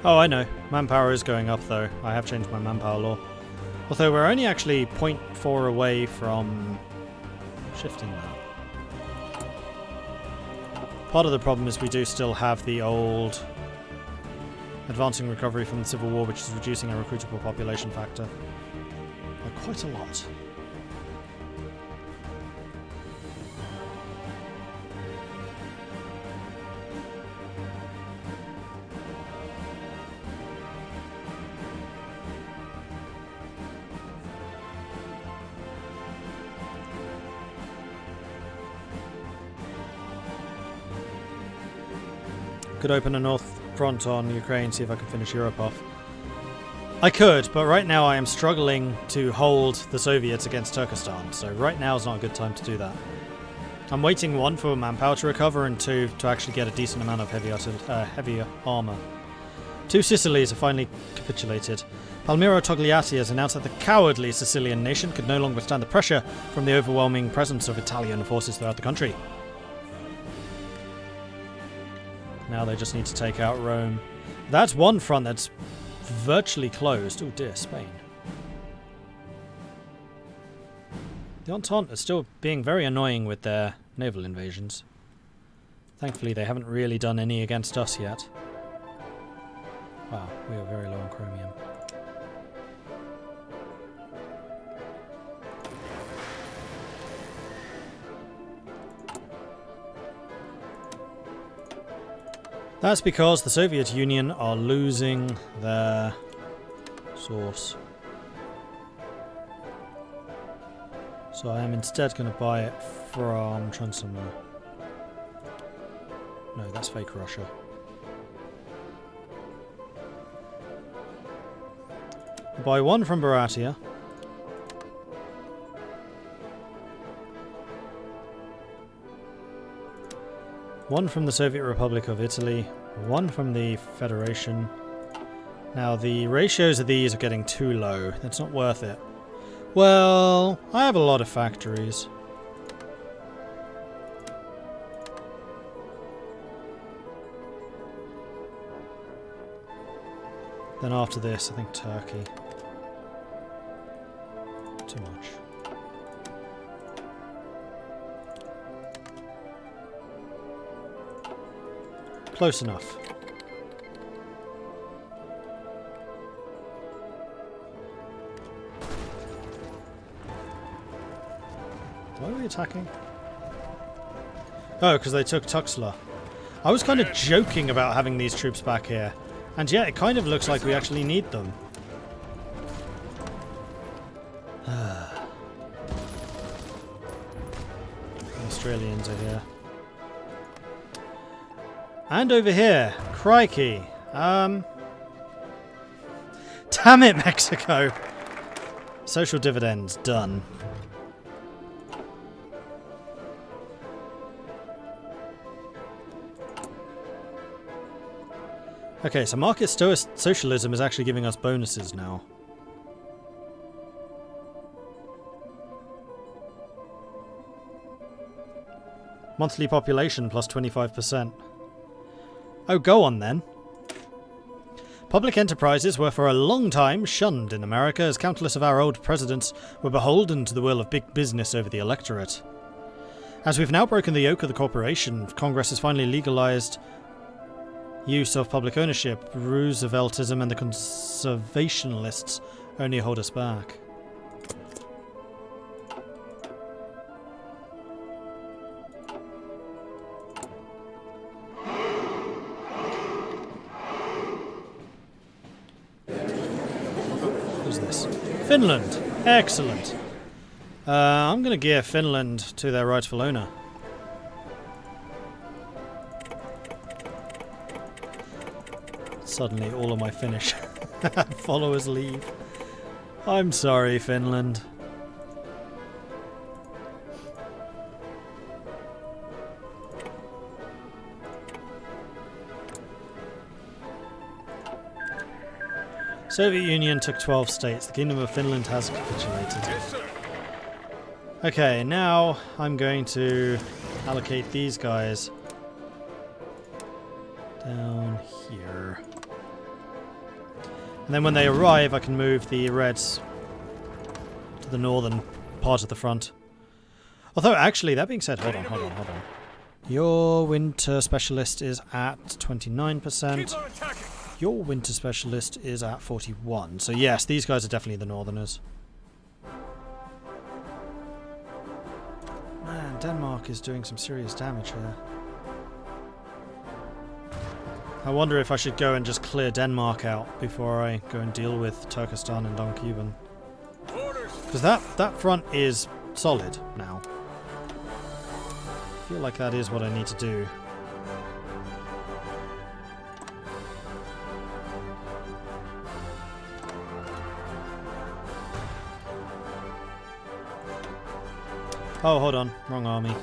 Oh, I know. Manpower is going up, though. I have changed my manpower law. Although we're only actually 0.4 away from shifting that. Part of the problem is we do still have the old advancing recovery from the Civil War, which is reducing our recruitable population factor by quite a lot. Could open a north front on Ukraine, see if I can finish Europe off. I could, but right now I am struggling to hold the Soviets against Turkestan, so right now is not a good time to do that. I'm waiting, 1, for manpower to recover, and 2, to actually get a decent amount of heavy armour. 2 Sicilies have finally capitulated. Palmiro Togliatti has announced that the cowardly Sicilian nation could no longer withstand the pressure from the overwhelming presence of Italian forces throughout the country. Now they just need to take out Rome. That's one front that's virtually closed. Oh dear, Spain. The Entente is still being very annoying with their naval invasions. Thankfully they haven't really done any against us yet. Wow, we are very low on chromium. That's because the Soviet Union are losing their source. So I am instead going to buy it from Transumma. No, that's fake Russia. Buy 1 from Baratia. One from the Soviet Republic of Italy, 1 from the Federation. Now the ratios of these are getting too low. That's not worth it. Well, I have a lot of factories. Then after this, I think Turkey. Too much. Close enough. Why are we attacking? Oh, because they took Tuxla. I was kind of joking about having these troops back here. And yeah, it kind of looks like we actually need them. The Australians are here. And over here. Crikey. Damn it, Mexico. Social dividends done. Okay, so market socialism is actually giving us bonuses now. Monthly population plus 25%. Oh, go on then. Public enterprises were for a long time shunned in America, as countless of our old presidents were beholden to the will of big business over the electorate. As we've now broken the yoke of the corporation, Congress has finally legalized use of public ownership. Rooseveltism and the conservationists only hold us back. Who's this? Finland! Excellent! I'm going to gear Finland to their rightful owner. Suddenly all of my Finnish followers leave. I'm sorry, Finland. Soviet Union took 12 states. The Kingdom of Finland has capitulated. Yes, sir. Okay, now I'm going to allocate these guys down here. And then when they arrive, I can move the Reds to the northern part of the front. Although, actually, that being said, hold on. Your winter specialist is at 29%. Your winter specialist is at 41. So yes, these guys are definitely the northerners. Man, Denmark is doing some serious damage here. I wonder if I should go and just clear Denmark out before I go and deal with Turkestan and Donkuban. Because that front is solid now. I feel like that is what I need to do. Oh, hold on. Wrong army.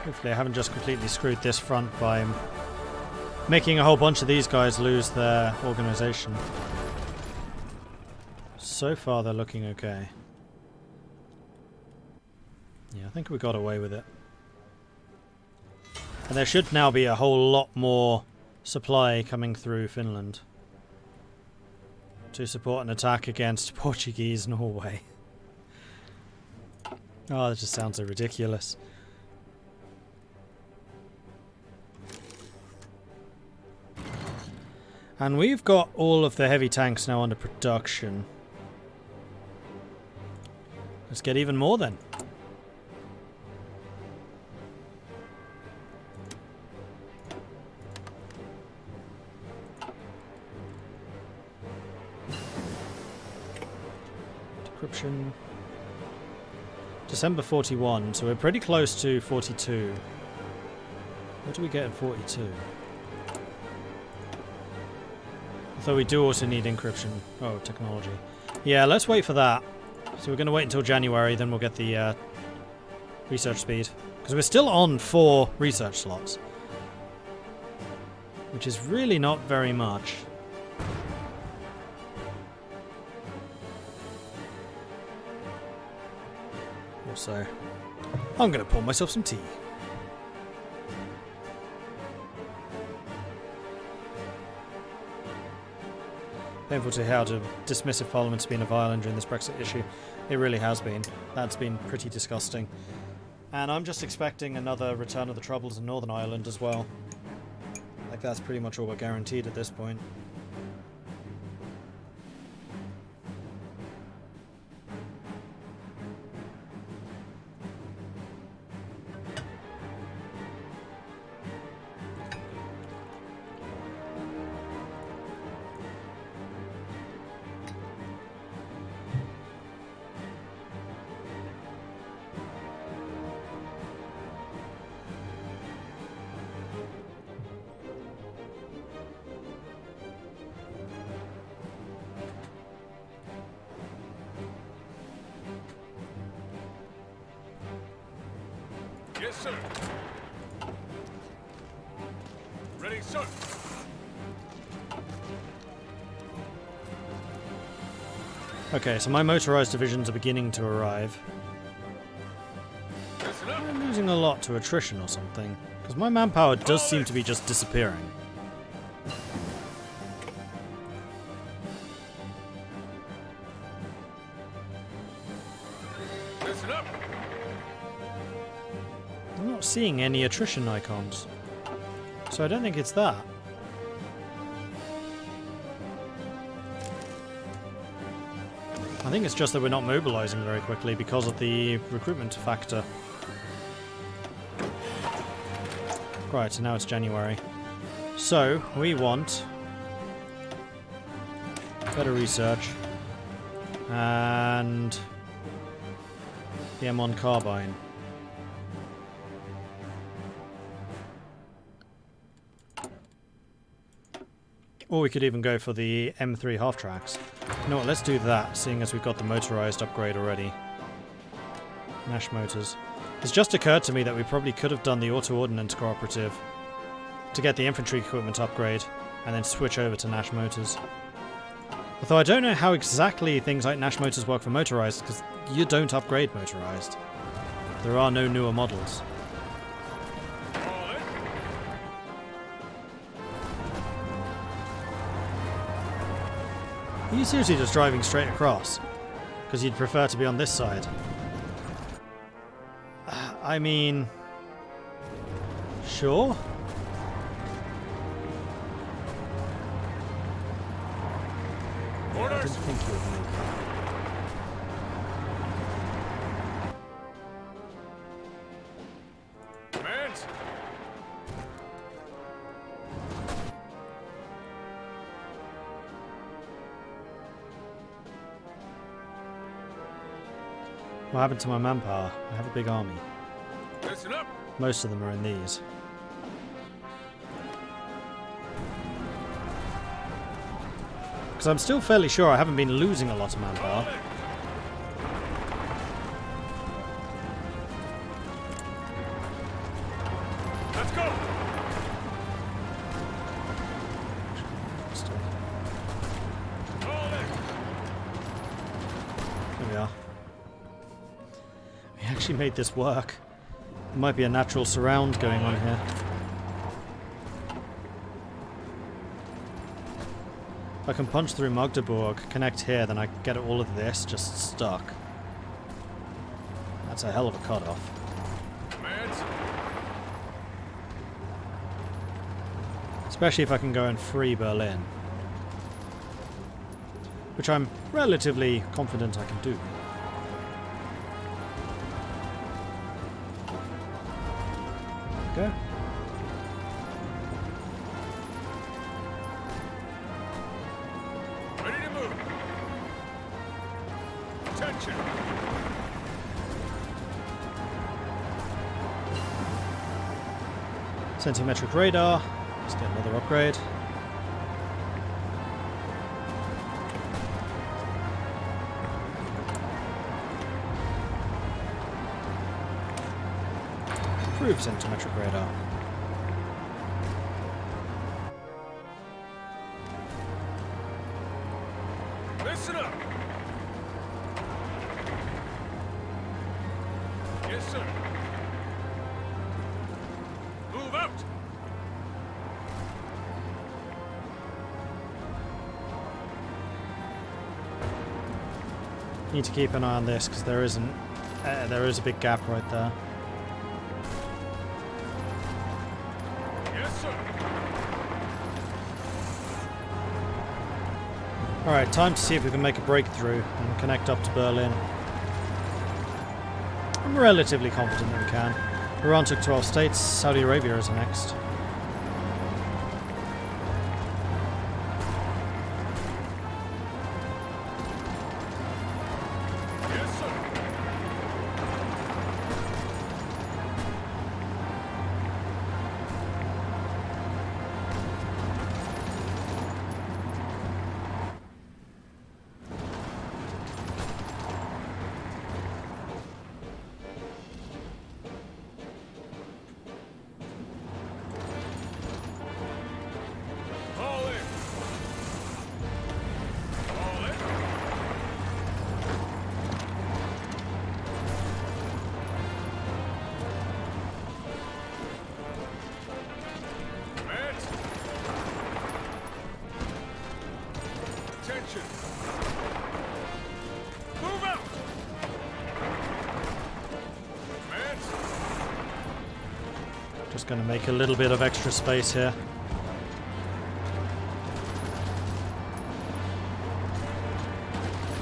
Hopefully I haven't just completely screwed this front by making a whole bunch of these guys lose their organization. So far they're looking okay. Yeah, I think we got away with it. And there should now be a whole lot more supply coming through Finland to support an attack against Portuguese Norway. Oh, that just sounds so ridiculous. And we've got all of the heavy tanks now under production. Let's get even more then. Decryption. December 41, so we're pretty close to 42. What do we get at 42? Though we do also need encryption. Oh, technology. Yeah, let's wait for that. So we're going to wait until January, then we'll get the research speed. Because we're still on 4 research slots. Which is really not very much. Also, I'm going to pour myself some tea. Painful to hear how dismissive Parliament's been of Ireland during this Brexit issue. It really has been. That's been pretty disgusting. And I'm just expecting another return of the Troubles in Northern Ireland as well. Like, that's pretty much all we're guaranteed at this point. Yes, sir. Ready, sir. Okay, so my motorized divisions are beginning to arrive. I'm losing a lot to attrition or something, because my manpower does seem to be just disappearing. seeing any attrition icons. So I don't think it's that. I think it's just that we're not mobilizing very quickly because of the recruitment factor. Right, so now it's January. So, we want better research and the M1 carbine. Or we could even go for the M3 half-tracks. You know what, let's do that, seeing as we've got the motorized upgrade already. Nash motors. It's just occurred to me that we probably could have done the auto-ordnance cooperative to get the infantry equipment upgrade, and then switch over to Nash motors. Although I don't know how exactly things like Nash motors work for motorized, because you don't upgrade motorized. There are no newer models. Are you seriously just driving straight across? Because you'd prefer to be on this side? I mean... Sure? Yeah, I didn't think you would make that. Commands. What happened to my manpower? I have a big army. Listen up. Most of them are in these. Because I'm still fairly sure I haven't been losing a lot of manpower. Let's go. There we are. We actually made this work. There might be a natural surround going on here. If I can punch through Magdeburg, connect here, then I get all of this just stuck. That's a hell of a cutoff. Commands. Especially if I can go and free Berlin. Which I'm relatively confident I can do. Go. Ready to move. Attention. Centimetric radar. Let's get another upgrade. Improved centimetric radar. Listen up. Yes, sir. Move out. Need to keep an eye on this because there is a big gap right there. Yes, sir. Alright, time to see if we can make a breakthrough and connect up to Berlin. I'm relatively confident that we can. Iran took 12 states, Saudi Arabia is next. Yes, sir. All in. All in. Commands. Attention. Move out. Commands. Just going to make a little bit of extra space here.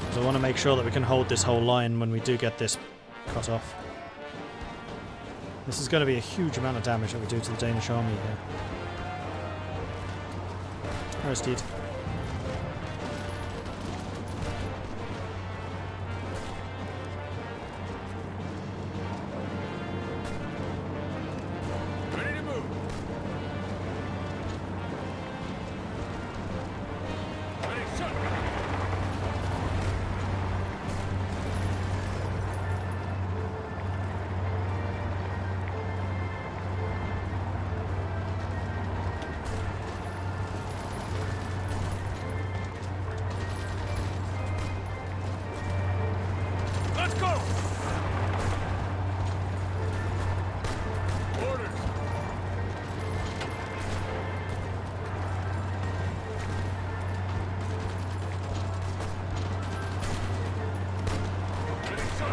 Because I want to make sure that we can hold this whole line when we do get this cut off. This is going to be a huge amount of damage that we do to the Danish army here. Aristide. Ready to move. Ready, shut. Let's go. Orders. Ready, shut.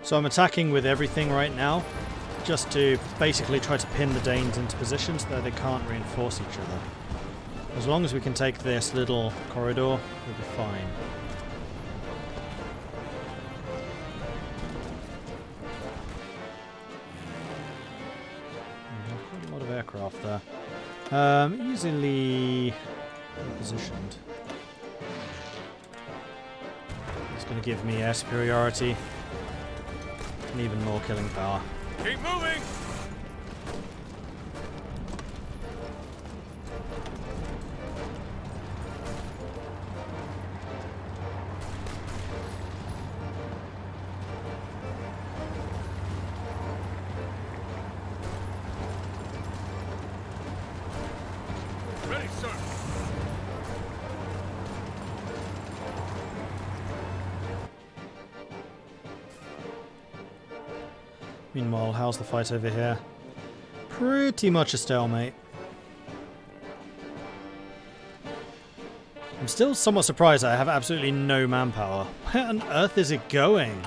So I'm attacking with everything right now, just to basically try to pin the Danes into positions that they can't reinforce each other. As long as we can take this little corridor, we'll be fine. Quite a lot of aircraft there. Easily positioned. It's going to give me air superiority and even more killing power. Keep moving. Ready, sir. Meanwhile, how's the fight over here? Pretty much a stalemate. I'm still somewhat surprised I have absolutely no manpower. Where on earth is it going?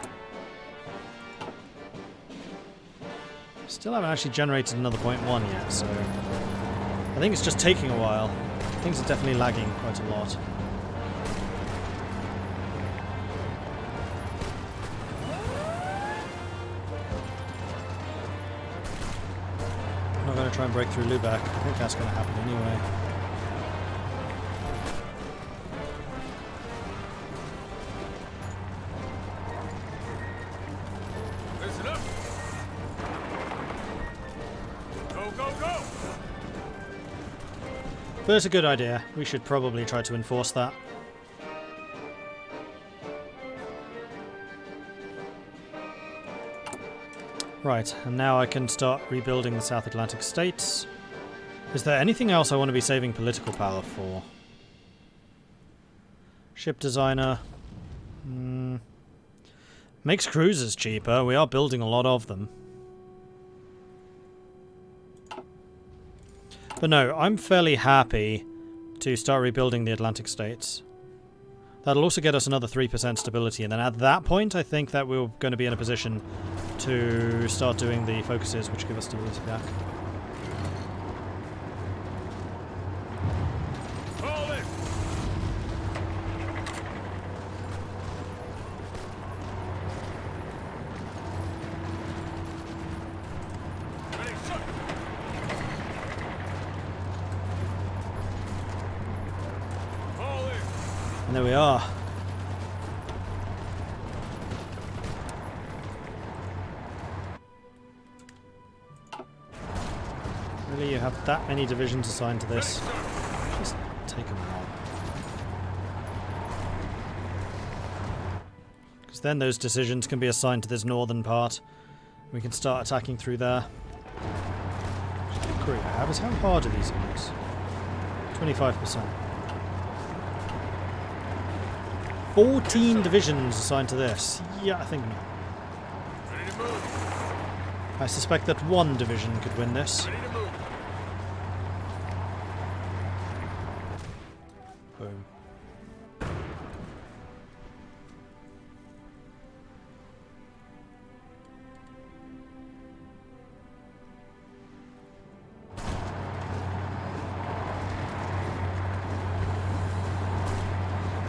Still haven't actually generated another 0.1 yet, so I think it's just taking a while. Things are definitely lagging quite a lot. I'm not going to try and break through Lubeck. I think that's going to happen anyway. Listen up. Go, go, go. But it's a good idea. We should probably try to enforce that. Right, and now I can start rebuilding the South Atlantic states. Is there anything else I want to be saving political power for? Ship designer. Makes cruisers cheaper. We are building a lot of them. But no, I'm fairly happy to start rebuilding the Atlantic states. That'll also get us another 3% stability, and then at that point I think that we're going to be in a position to start doing the focuses which give us stability back. Fall in. Ready, shut. Fall in. And there we are. Really, you have that many divisions assigned to this? Just take them out. Because then those decisions can be assigned to this northern part. We can start attacking through there. Query I have is how hard are these units? 25%. 14 divisions assigned to this. Yeah, I think not. Ready to move. I suspect that one division could win this. Ready to move. Boom.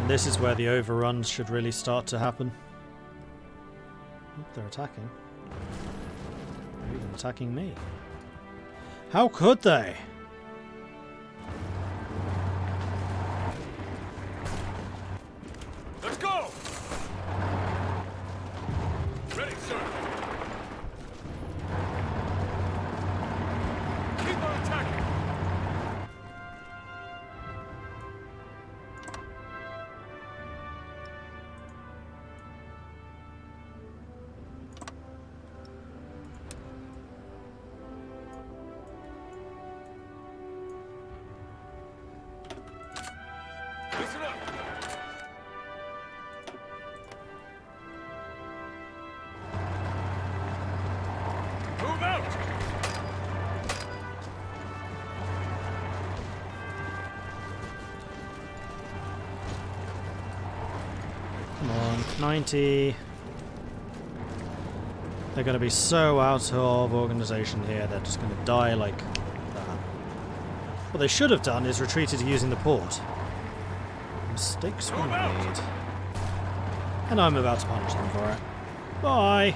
And this is where the overruns should really start to happen. Oop, they're attacking. They're even attacking me. How could they? Let's go! Ready, sir. Keep on attacking. Listen up. Move out! Come on, 90. They're going to be so out of organization here, they're just going to die like that. What they should have done is retreated using the port. Mistakes were made. And I'm about to punish them for it. Bye!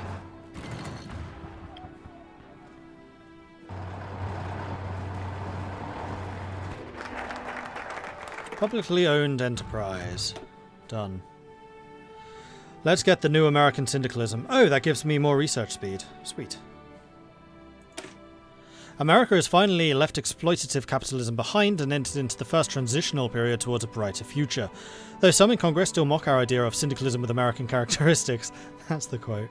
Publicly owned enterprise. Done. Let's get the new American syndicalism. Oh, that gives me more research speed. Sweet. America has finally left exploitative capitalism behind and entered into the first transitional period towards a brighter future. Though some in Congress still mock our idea of syndicalism with American characteristics. That's the quote.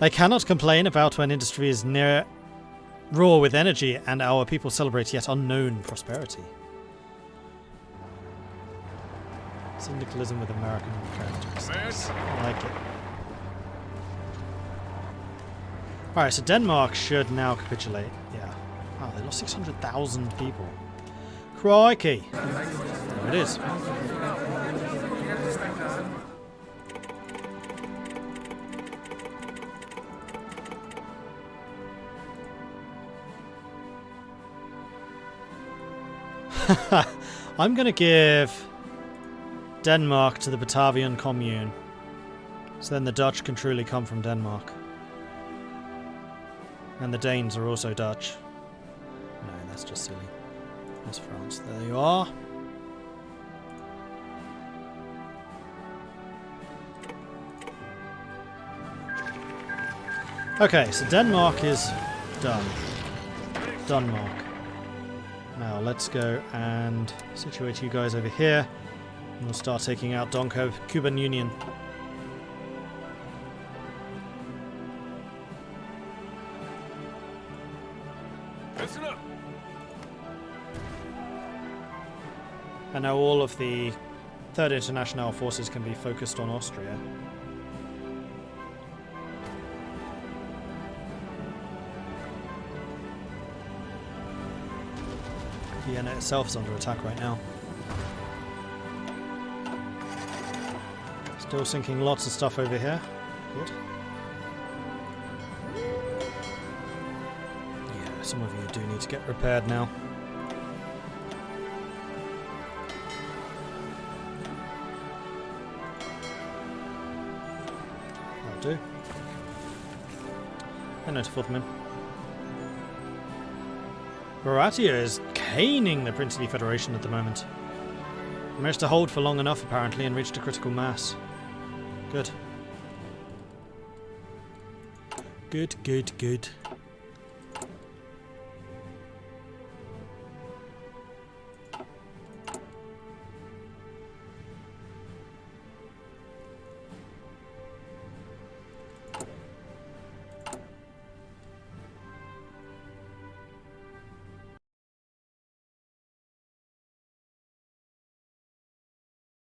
I cannot complain about when industry is near raw with energy and our people celebrate yet unknown prosperity. Syndicalism with American characteristics. I like it. Alright, so Denmark should now capitulate. Yeah. Wow, they lost 600,000 people. Crikey! There it is. I'm gonna give Denmark to the Batavian Commune. So then the Dutch can truly come from Denmark. And the Danes are also Dutch. No, that's just silly. That's France. There you are. Okay, so Denmark is done. Denmark. Now let's go and situate you guys over here. And we'll start taking out Donko, Cuban Union. Listen up. And now all of the Third International forces can be focused on Austria. Vienna itself is under attack right now. Still sinking lots of stuff over here. Good. Yeah, some of you do need to get repaired now. That'll do. And to fourth men. Boratia is caning the Princely Federation at the moment. Managed to hold for long enough apparently and reached a critical mass. Good. Good, good, good.